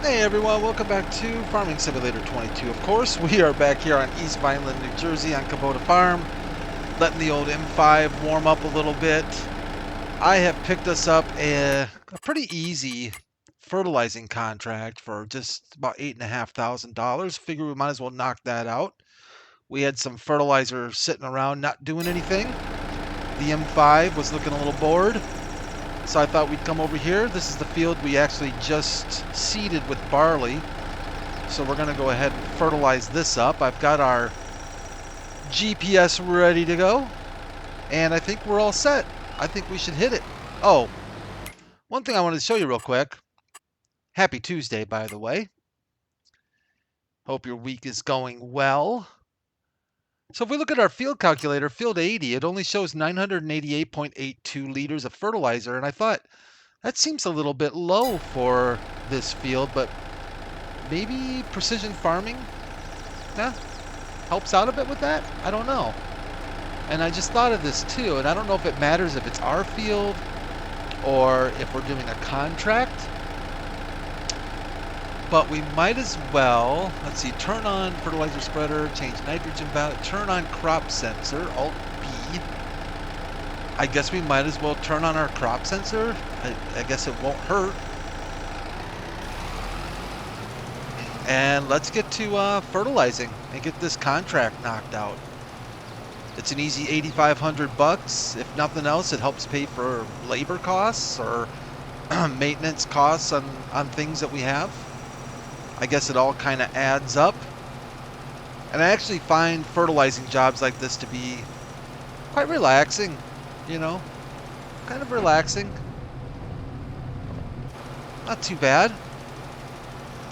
Hey everyone, welcome back to Farming Simulator 22. Of course, we are back here on East Vineland, New Jersey on Kubota Farm, letting the old M5 warm up a little bit. I have picked us up a pretty easy fertilizing contract for just about $8,500. Figure we might as well knock that out. We had some fertilizer sitting around not doing anything. The M5 was looking a little bored. So I thought we'd come over here. This is the field we actually just seeded with barley. So we're going to go ahead and fertilize this up. I've got our GPS ready to go. And I think we're all set. I think we should hit it. Oh, one thing I wanted to show you real quick. Happy Tuesday, by the way. Hope your week is going well. So if we look at our field calculator, field 80, it only shows 988.82 liters of fertilizer. And I thought, that seems a little bit low for this field, but maybe precision farming helps out a bit with that? I don't know. And I just thought of this too, and I don't know if it matters if it's our field or if we're doing a contract. But we might as well, let's see, turn on fertilizer spreader, change nitrogen value, turn on crop sensor, Alt B. I guess we might as well turn on our crop sensor. I guess it won't hurt. And let's get to fertilizing and get this contract knocked out. It's an easy 8,500 bucks. If nothing else, it helps pay for labor costs or maintenance costs on things that we have. I guess it all kind of adds up. And I actually find fertilizing jobs like this to be quite relaxing, you know, kind of relaxing. Not too bad.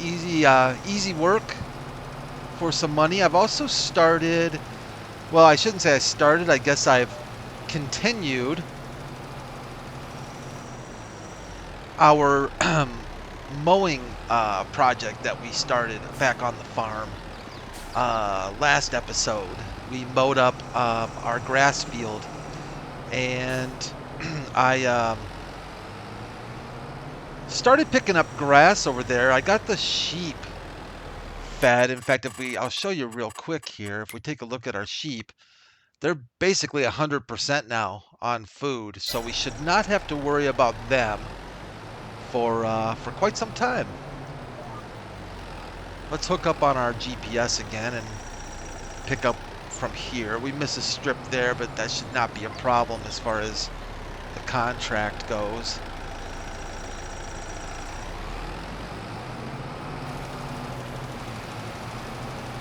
Easy work for some money. I've also started, well, I shouldn't say I started, I guess I've continued our mowing project that we started back on the farm. Last episode, we mowed up our grass field, and I started picking up grass over there. I got the sheep fed. In fact, I'll show you real quick here. If we take a look at our sheep, they're basically 100% now on food, so we should not have to worry about them for quite some time. Let's hook up on our GPS again and pick up from here. We missed a strip there, but that should not be a problem as far as the contract goes.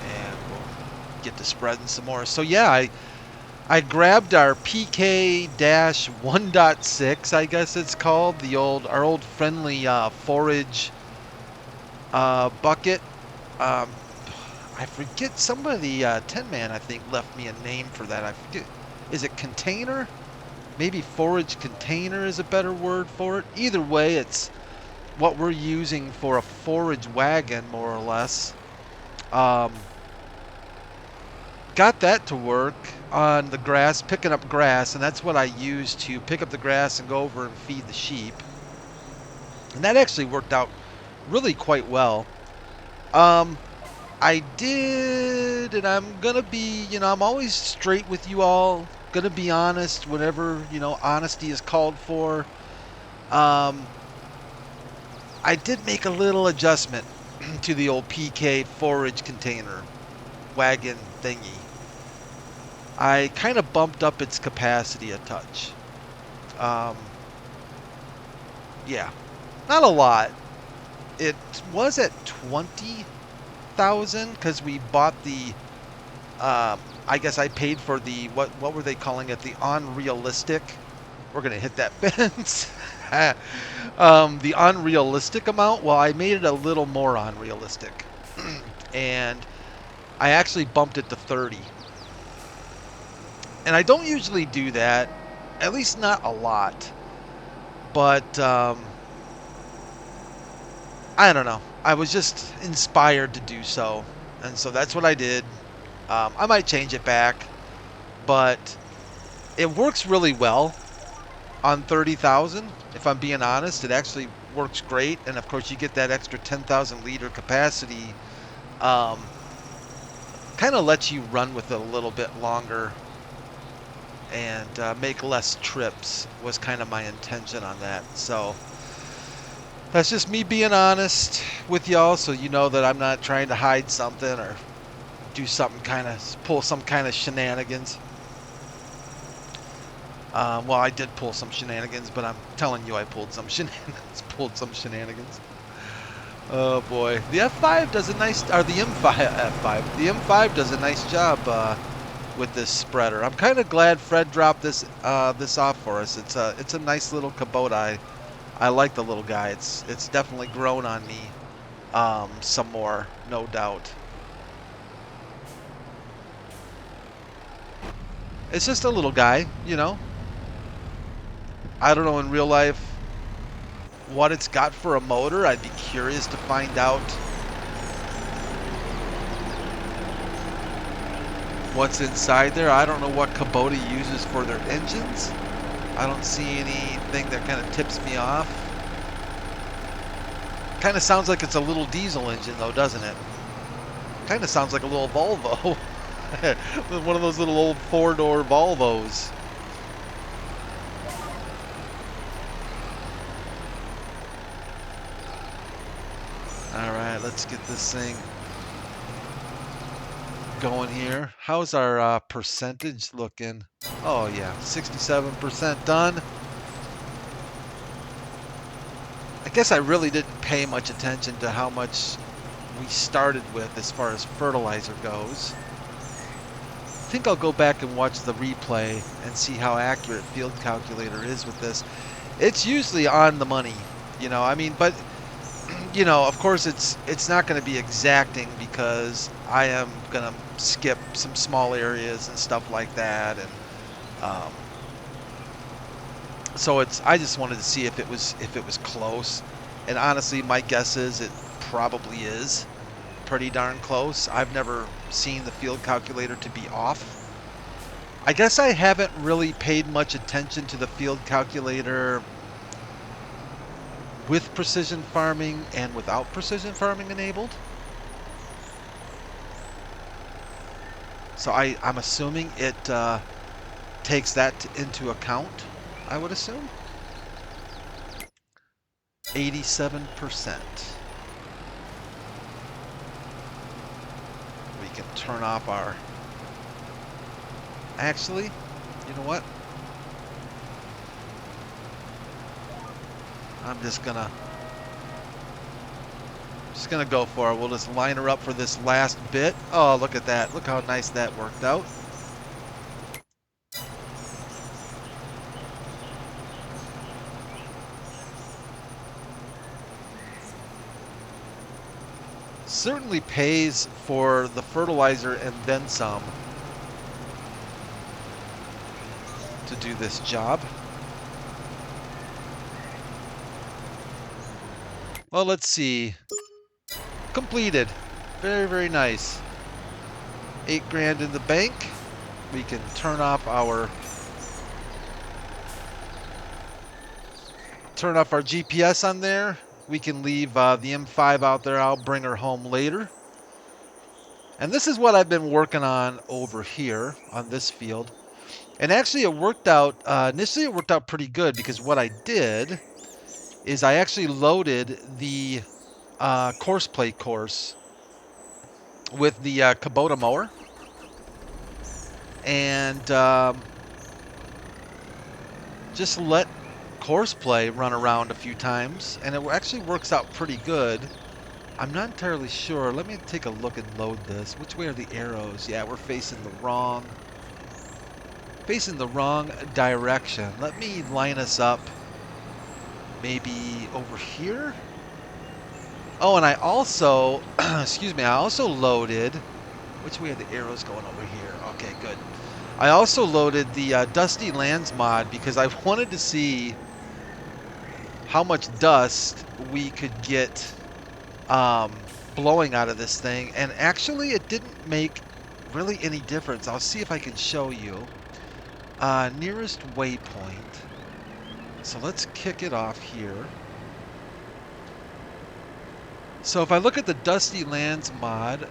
And we'll get to spreading some more. So yeah, I grabbed our PK-1.6, I guess it's called, our old friendly forage bucket. I forget, somebody, 10-man, I think, left me a name for that. I forget. Is it container? Maybe forage container is a better word for it. Either way, it's what we're using for a forage wagon, more or less. Got that to work on the grass, picking up grass, and that's what I use to pick up the grass and go over and feed the sheep. And that actually worked out really quite well. I did, and I'm gonna be, I'm always straight with you all, gonna be honest whenever, honesty is called for. I did make a little adjustment to the old PK forage container wagon thingy. I kind of bumped up its capacity a touch. Yeah, not a lot. It was at 20,000 because we bought the, I guess I paid for the, what were they calling it? The unrealistic. We're going to hit that fence. The unrealistic amount. Well, I made it a little more unrealistic. And I actually bumped it to 30. And I don't usually do that, at least not a lot. But, I don't know. I was just inspired to do so. And so that's what I did. I might change it back. But it works really well on 30,000. If I'm being honest, it actually works great. And of course, you get that extra 10,000 liter capacity. Kind of lets you run with it a little bit longer and make less trips was kind of my intention on that. So that's just me being honest with y'all, so you know that I'm not trying to hide something or do something pull some kind of shenanigans. Well, I did pull some shenanigans, but I'm telling you I pulled some shenanigans. Oh boy, the F5 does a nice, or the M5 does a nice job with this spreader. I'm kind of glad Fred dropped this off for us. It's a nice little Kubota. I like the little guy. It's definitely grown on me some more, no doubt. It's just a little guy, you know. I don't know in real life what it's got for a motor. I'd be curious to find out what's inside there. I don't know what Kubota uses for their engines. I don't see anything that kind of tips me off. Kind of sounds like it's a little diesel engine though, doesn't it? Kind of sounds like a little Volvo. One of those little old four-door Volvos. Alright, let's get this thing going here. How's our percentage looking? Oh yeah, 67% done. I guess I really didn't pay much attention to how much we started with as far as fertilizer goes. I think I'll go back and watch the replay and see how accurate Field Calculator is with this. It's usually on the money, you know, I mean, but you know, of course it's not going to be exacting because I am going to skip some small areas and stuff like that, and so I just wanted to see if it was close, and honestly my guess is it probably is pretty darn close. I've never seen the Field Calculator to be off. I guess I haven't really paid much attention to the Field Calculator with precision farming and without precision farming enabled. So I'm assuming it takes that into account, I would assume. 87%. We can turn off our... Actually, you know what? I'm just gonna go for it. We'll just line her up for this last bit. Oh, look at that. Look how nice that worked out. Certainly pays for the fertilizer and then some to do this job. Well, let's see. Completed. Very, very nice. 8 grand in the bank. We can turn off our GPS on there. We can leave the M5 out there. I'll bring her home later. And this is what I've been working on over here on this field. And actually it worked out, initially it worked out pretty good, because what I did is I actually loaded the course play course with the Kubota mower, and just let course play run around a few times, and it actually works out pretty good. I'm not entirely sure. Let me take a look and load this. Which way are the arrows? Yeah, we're facing the wrong direction. Let me line us up maybe over here. Oh, and I also, excuse me, I also loaded, which way are the arrows going over here? Okay, good. I also loaded the Dusty Lands mod because I wanted to see how much dust we could get blowing out of this thing. And actually, it didn't make really any difference. I'll see if I can show you. Nearest waypoint. So let's kick it off here. So if I look at the Dusty Lands mod,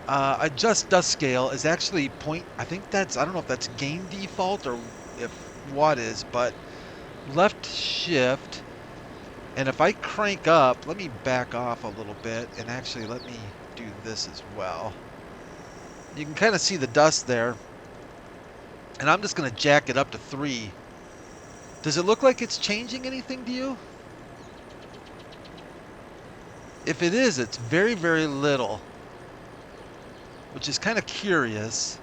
adjust dust scale is actually point. I think that's, I don't know if that's game default or if what is, but left shift. And if I crank up, let me back off a little bit and actually let me do this as well. You can kind of see the dust there. And I'm just going to jack it up to 3. Does it look like it's changing anything to you? If it is, it's very, very little, which is kind of curious.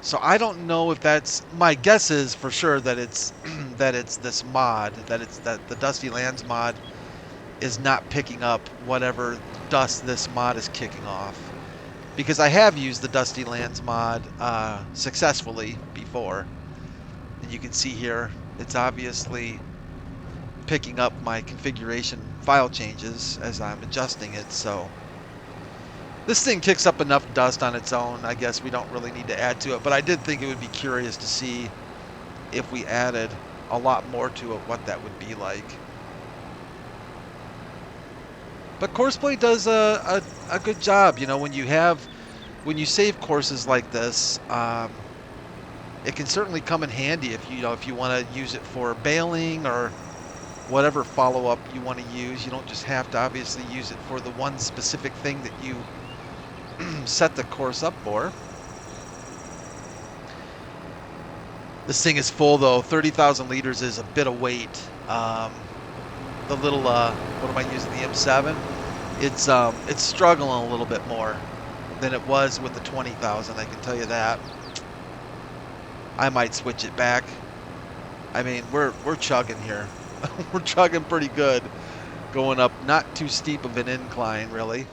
So I don't know if that's, my guess is for sure that it's that it's this mod, that the Dusty Lands mod is not picking up whatever dust this mod is kicking off. Because I have used the Dusty Lands mod successfully before. And you can see here, it's obviously picking up my configuration file changes as I'm adjusting it. So this thing kicks up enough dust on its own. I guess we don't really need to add to it. But I did think it would be curious to see if we added a lot more to it, what that would be like. But Courseplay does a good job. You know, when you save courses like this, it can certainly come in handy if you want to use it for bailing or whatever follow-up you want to use. You don't just have to obviously use it for the one specific thing that you set the course up for. This thing is full though. 30,000 liters is a bit of weight. The little what am I using, the M7? It's struggling a little bit more than it was with the 20,000. I can tell you that. I might switch it back. I mean, we're chugging here. We're chugging pretty good, going up not too steep of an incline really.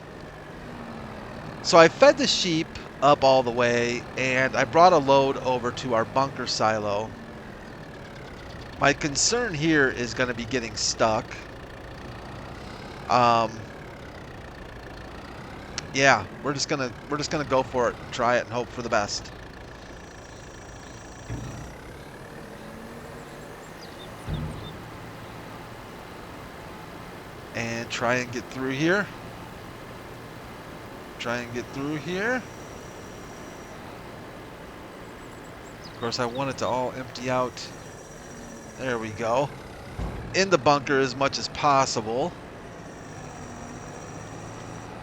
So I fed the sheep up all the way, and I brought a load over to our bunker silo. My concern here is going to be getting stuck. Yeah, we're just gonna go for it, try it, and hope for the best. And try and get through here. Try and get through here. Of course, I want it to all empty out. There we go. In the bunker as much as possible.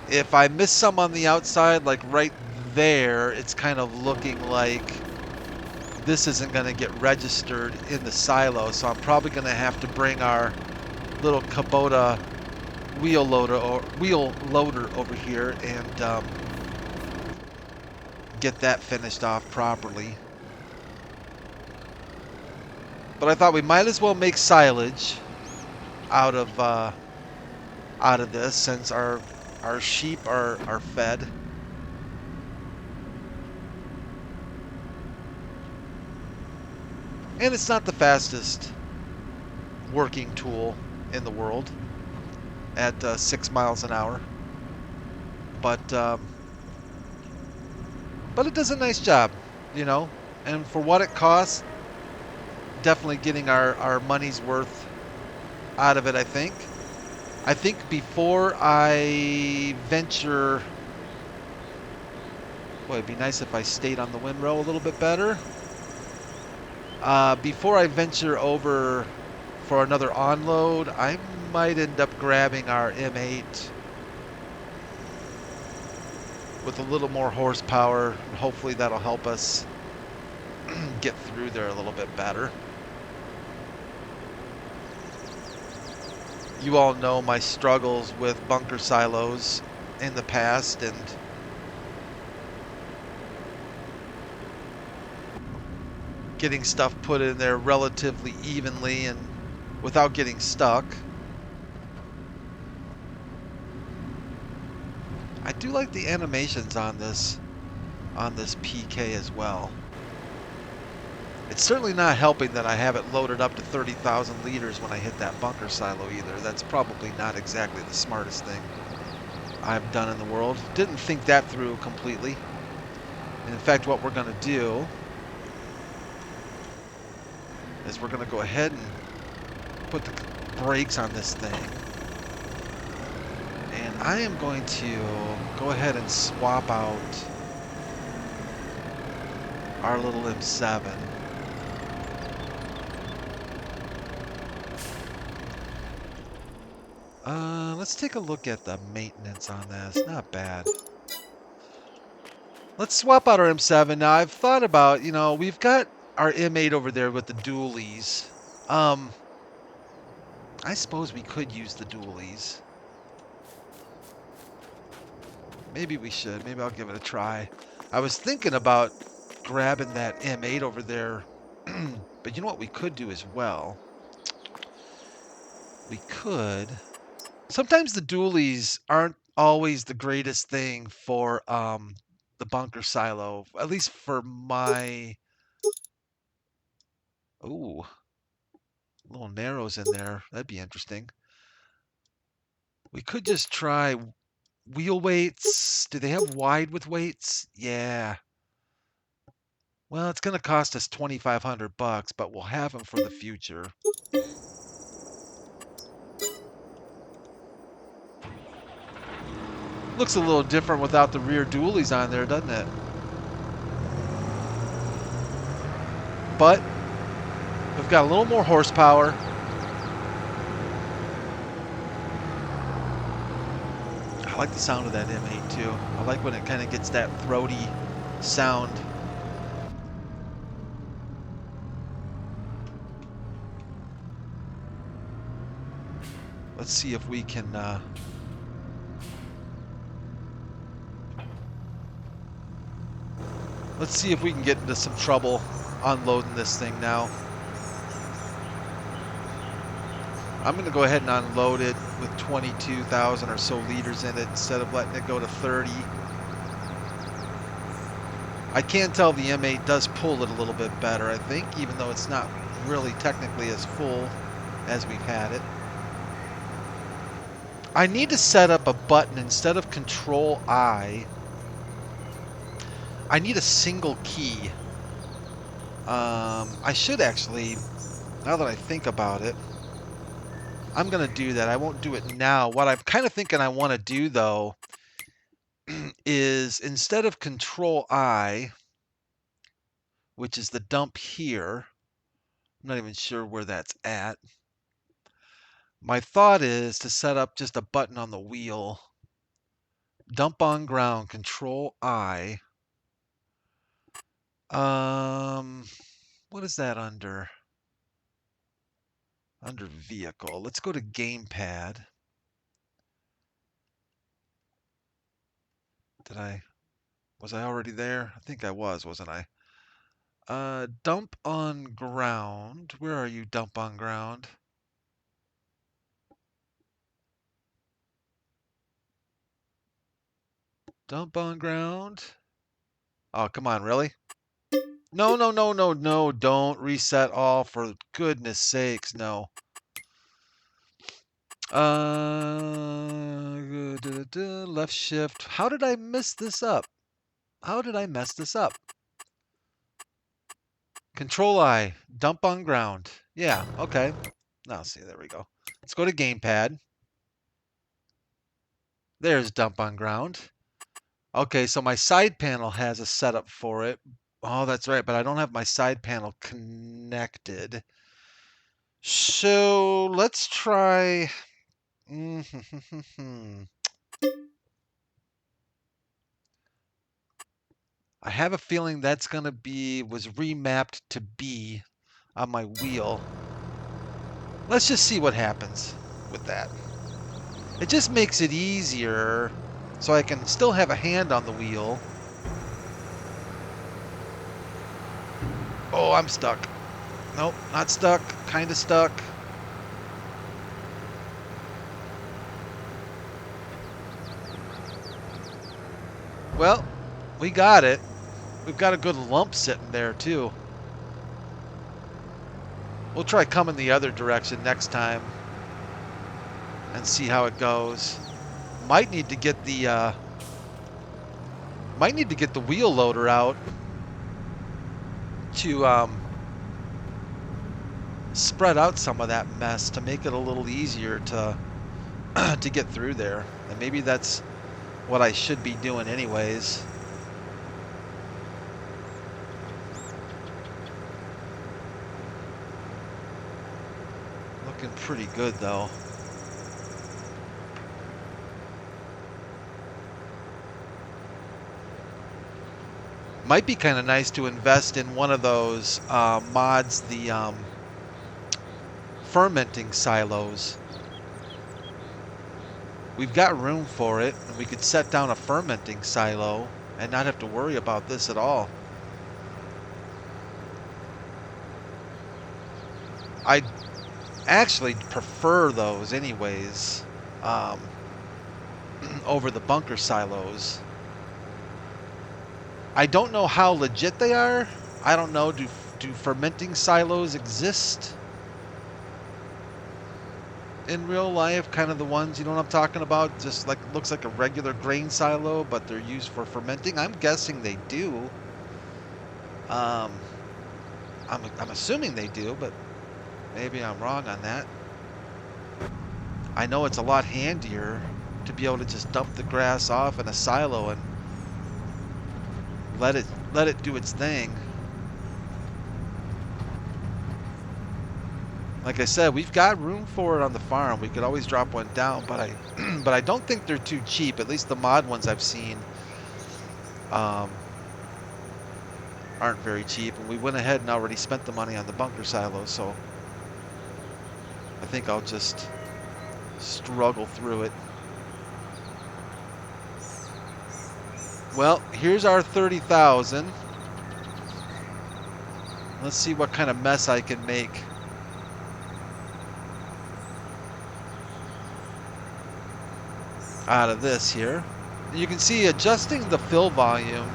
If I miss some on the outside, like right there, it's kind of looking like this isn't going to get registered in the silo. So I'm probably going to have to bring our little Kubota wheel loader over here and get that finished off properly. But I thought we might as well make silage out of this, since our sheep are fed. And it's not the fastest working tool in the world at 6 miles an hour, but it does a nice job, you know, and for what it costs, definitely getting our money's worth out of it. I think before I venture, boy, it'd be nice if I stayed on the windrow a little bit better. Before I venture over for another onload, I might end up grabbing our M8 with a little more horsepower. Hopefully that'll help us get through there a little bit better. You all know my struggles with bunker silos in the past, and getting stuff put in there relatively evenly and without getting stuck. I do like the animations on this PK as well. It's certainly not helping that I have it loaded up to 30,000 liters when I hit that bunker silo either. That's probably not exactly the smartest thing I've done in the world. Didn't think that through completely. And in fact, what we're going to do is we're going to go ahead and brakes on this thing. And I am going to go ahead and swap out our little M7. Let's take a look at the maintenance on this. Not bad. Let's swap out our M7. Now, I've thought about, you know, we've got our M8 over there with the dualies. I suppose we could use the dualies. Maybe we should. Maybe I'll give it a try. I was thinking about grabbing that M8 over there. But you know what we could do as well? We could. Sometimes the dualies aren't always the greatest thing for the bunker silo. At least for my... Ooh, little narrows in there. That'd be interesting. We could just try wheel weights. Do they have wide with weights? Yeah. Well, it's going to cost us $2,500, but we'll have them for the future. Looks a little different without the rear dualies on there, doesn't it? But we've got a little more horsepower. I like the sound of that M8 too. I like when it kind of gets that throaty sound. Let's see if we can get into some trouble unloading this thing now. I'm going to go ahead and unload it with 22,000 or so liters in it instead of letting it go to 30. I can tell the M8 does pull it a little bit better, I think, even though it's not really technically as full as we've had it. I need to set up a button instead of Control I. I need a single key. I should actually, now that I think about it, I'm going to do that. I won't do it now. What I'm kind of thinking I want to do, though, is instead of Control I, which is the dump here, I'm not even sure where that's at. My thought is to set up just a button on the wheel. Dump on ground, Control I. What is that under? Under vehicle. Let's go to gamepad. Was I already there? I think I was, wasn't I? Dump on ground. Where are you, dump on ground? Dump on ground. Oh, come on, really? No, no, no, no, no. Don't reset all, for goodness sakes, no. Left shift. How did I mess this up? How did I mess this up? Control I. Dump on ground. Yeah, okay. Now, see, there we go. Let's go to gamepad. There's dump on ground. Okay, so my side panel has a setup for it. Oh, that's right, but I don't have my side panel connected. So let's try. I have a feeling that's going to was remapped to B on my wheel. Let's just see what happens with that. It just makes it easier so I can still have a hand on the wheel. Oh, I'm stuck. Nope, not stuck. Kind of stuck. Well, we got it. We've got a good lump sitting there, too. We'll try coming the other direction next time and see how it goes. Might need to get the wheel loader out to spread out some of that mess to make it a little easier to to get through there. And maybe that's what I should be doing anyways. Looking pretty good though. Might be kind of nice to invest in one of those mods, the fermenting silos. We've got room for it, and we could set down a fermenting silo and not have to worry about this at all. I actually prefer those anyways, over the bunker silos. I don't know how legit they are. I don't know, do fermenting silos exist in real life? Kind of the ones, you know what I'm talking about? Just like, looks like a regular grain silo, but they're used for fermenting. I'm guessing they do. I'm assuming they do, but maybe I'm wrong on that. I know it's a lot handier to be able to just dump the grass off in a silo and let it do its thing. Like I said, we've got room for it on the farm. We could always drop one down, but I don't think they're too cheap. At least the mod ones I've seen aren't very cheap. And we went ahead and already spent the money on the bunker silo, so I think I'll just struggle through it. Well, here's our 30,000. Let's see what kind of mess I can make. Out of this here. You can see adjusting the fill volume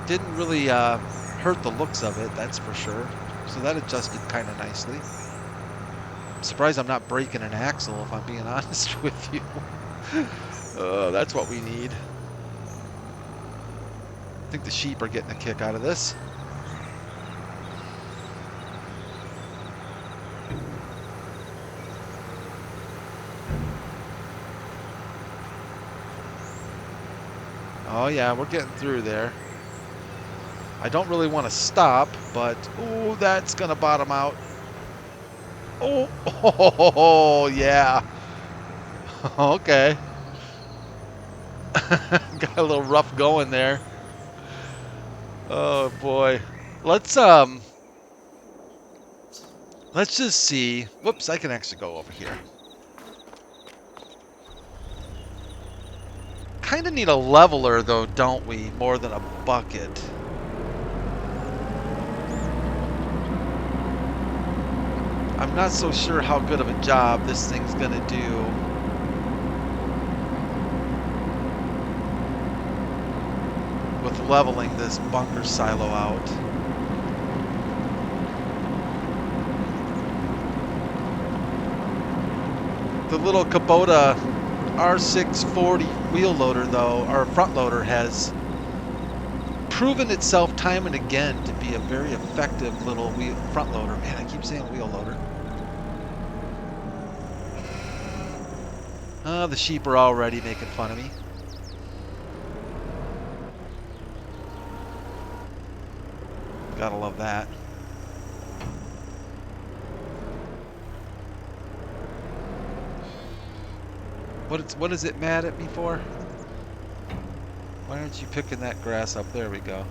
didn't really hurt the looks of it, that's for sure. So that adjusted kind of nicely. I'm surprised I'm not breaking an axle, if I'm being honest with you. That's what we need. I think the sheep are getting a kick out of this. Oh yeah, we're getting through there. I don't really want to stop, but ooh, that's gonna bottom out. Oh, yeah. Okay. Got a little rough going there. Oh boy. Let's just see. Whoops, I can actually go over here. Kind of need a leveler though, don't we? More than a bucket. I'm not so sure how good of a job this thing's gonna do. With leveling this bunker silo out. The little Kubota R640 wheel loader though, or front loader, has proven itself time and again to be a very effective little front loader. Man, I keep saying wheel loader. The sheep are already making fun of me. Gotta love that. What is it mad at me for? Why aren't you picking that grass up? There we go.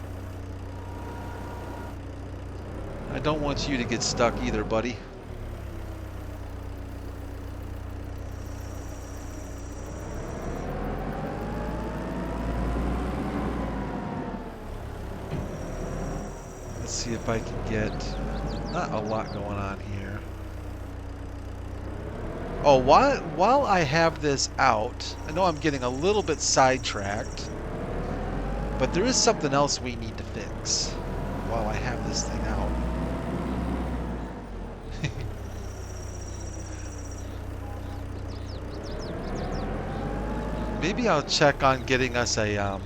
I don't want you to get stuck either, buddy. Let's see if I can get not a lot going on here. Oh, while I have this out, I know I'm getting a little bit sidetracked, but there is something else we need to fix while I have this thing out. Maybe I'll check on getting us a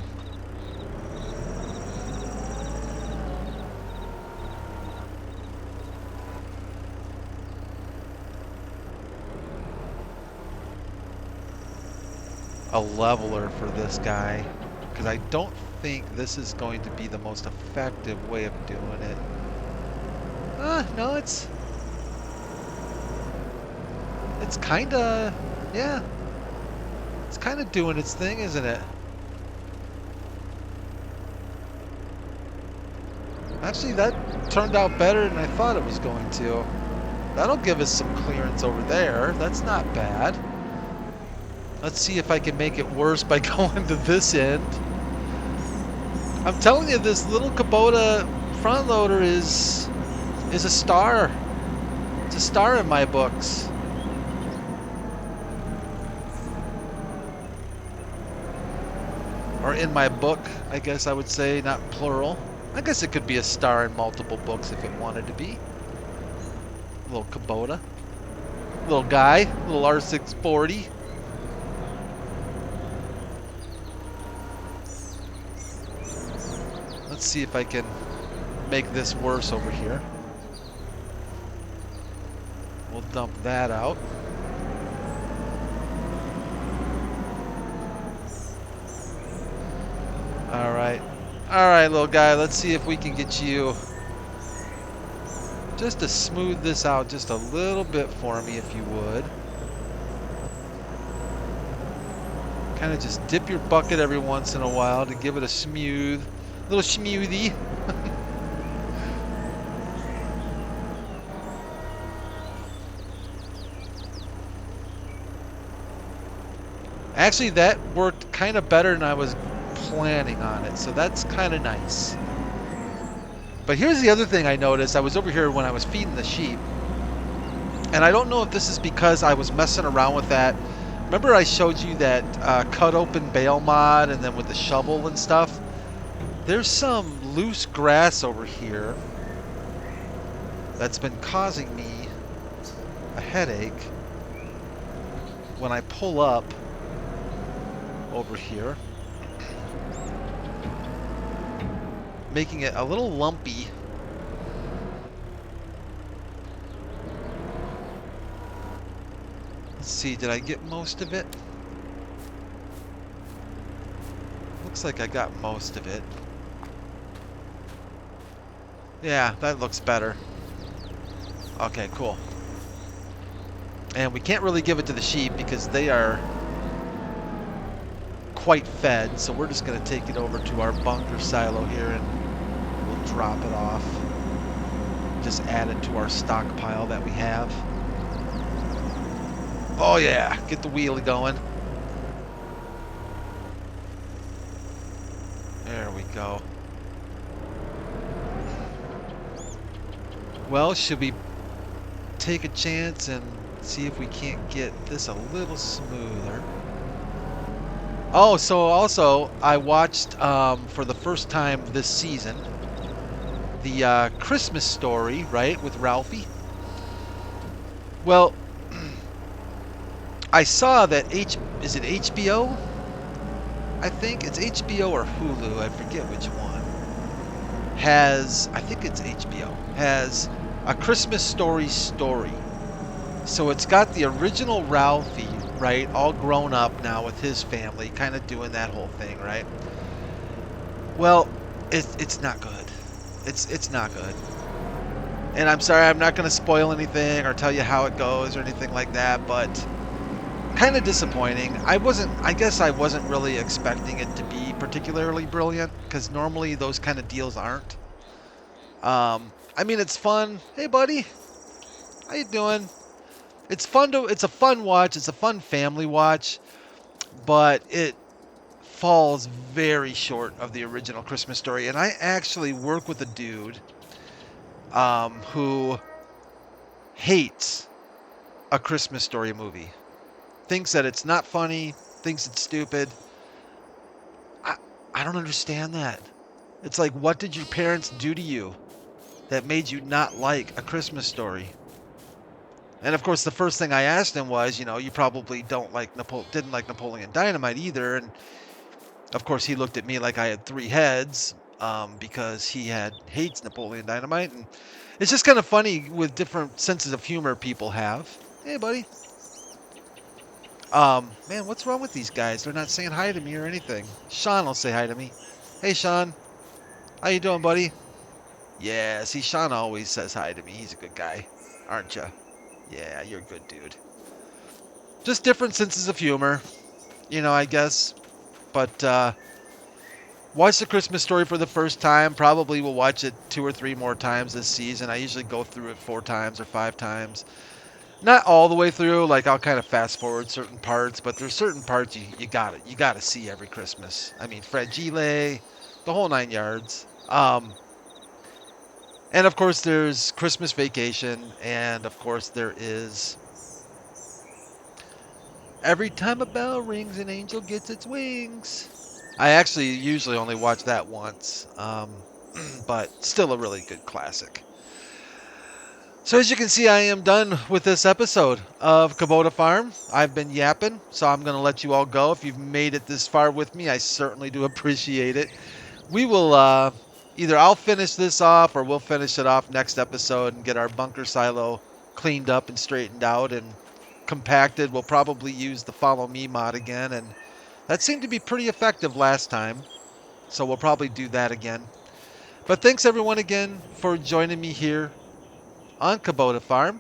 a leveler for this guy, because I don't think this is going to be the most effective way of doing it. No, it's kind of, yeah, it's kind of doing its thing, isn't it? Actually, that turned out better than I thought it was going to. That'll give us some clearance over there. That's not bad. Let's see if I can make it worse by going to this end. I'm telling you, this little Kubota front loader is a star. It's a star in my books. Or in my book, I guess I would say, not plural. I guess it could be a star in multiple books if it wanted to be. Little Kubota. Little guy, little R640. Let's see if I can make this worse over here. We'll dump that out. All right, little guy, let's see if we can get you just to smooth this out just a little bit for me, if you would. Kind of just dip your bucket every once in a while to give it a smooth, little smoothie. Actually, that worked kind of better than I was planning on it, so that's kind of nice. But here's the other thing I noticed. I was over here when I was feeding the sheep, and I don't know if this is because I was messing around with that. Remember I showed you that cut open bale mod and then with the shovel and stuff? There's some loose grass over here that's been causing me a headache when I pull up over here, making it a little lumpy. Let's see, did I get most of it? Looks like I got most of it. Yeah, that looks better. Okay, cool. And we can't really give it to the sheep because they are quite fed, so we're just going to take it over to our bunker silo here and we'll drop it off. Just add it to our stockpile that we have. Oh yeah, get the wheelie going. There we go. Well, should we take a chance and see if we can't get this a little smoother? Oh, so also I watched for the first time this season the Christmas Story, right, with Ralphie. Well, I saw that is it HBO? I think it's HBO or Hulu, I forget which one. I think it's HBO, has a Christmas Story. So it's got the original Ralphie, right, all grown up now with his family, kind of doing that whole thing, right? Well, it's not good. It's not good. And I'm sorry, I'm not going to spoil anything or tell you how it goes or anything like that, but kind of disappointing. I guess I wasn't really expecting it to be particularly brilliant, because normally those kind of deals aren't. I mean, it's fun. Hey, buddy. How you doing? It's a fun watch. It's a fun family watch, but it falls very short of the original Christmas Story. And I actually work with a dude who hates a Christmas Story movie. Thinks that it's not funny, thinks it's stupid. I don't understand that. It's like, what did your parents do to you that made you not like A Christmas Story? And of course, the first thing I asked him was, you probably didn't like Napoleon Dynamite either. And of course, he looked at me like I had three heads because he hates Napoleon Dynamite. And it's just kind of funny with different senses of humor people have. Hey, buddy. Man, what's wrong with these guys? They're not saying hi to me or anything. Sean will say hi to me. Hey, Sean. How you doing, buddy? Yeah, see, Sean always says hi to me. He's a good guy, aren't you? Yeah, you're a good dude. Just different senses of humor, I guess. But watch The Christmas Story for the first time. Probably will watch it 2 or 3 more times this season. I usually go through it 4 times or 5 times. Not all the way through. Like I'll kind of fast forward certain parts, but there's certain parts you gotta see every Christmas. I mean, Fragile, the whole 9 yards. And of course, there's Christmas Vacation, and of course, there is Every Time a Bell Rings, an Angel Gets Its Wings. I actually usually only watch that once, but still a really good classic. So as you can see, I am done with this episode of Kubota Farm. I've been yapping, so I'm going to let you all go. If you've made it this far with me, I certainly do appreciate it. We will either I'll finish this off or we'll finish it off next episode and get our bunker silo cleaned up and straightened out and compacted. We'll probably use the Follow Me mod again, and that seemed to be pretty effective last time, so we'll probably do that again. But thanks everyone again for joining me here on Kubota Farm,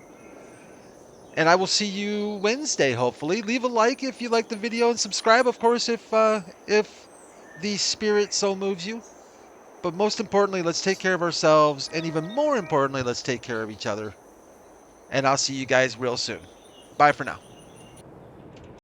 and I will see you Wednesday, hopefully. Leave a like if you like the video and subscribe, of course, if the spirit so moves you. But most importantly, let's take care of ourselves, and even more importantly, let's take care of each other. And I'll see you guys real soon. Bye for now.